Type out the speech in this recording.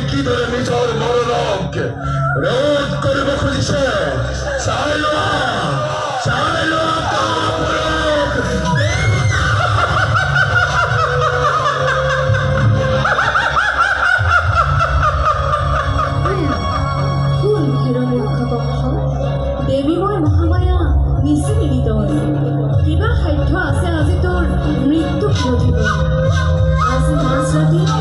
কি ধৰে নিজৰ মৰণক ৰোধ কৰব খুঁজছে চাইলো চাইলো দেৱীময় মহামায়া নিচি মিলিত আছে কিবা সাধ্য আছে আজি তোৰ মৃত্যু ঘটিব আজি মাজ ৰাতি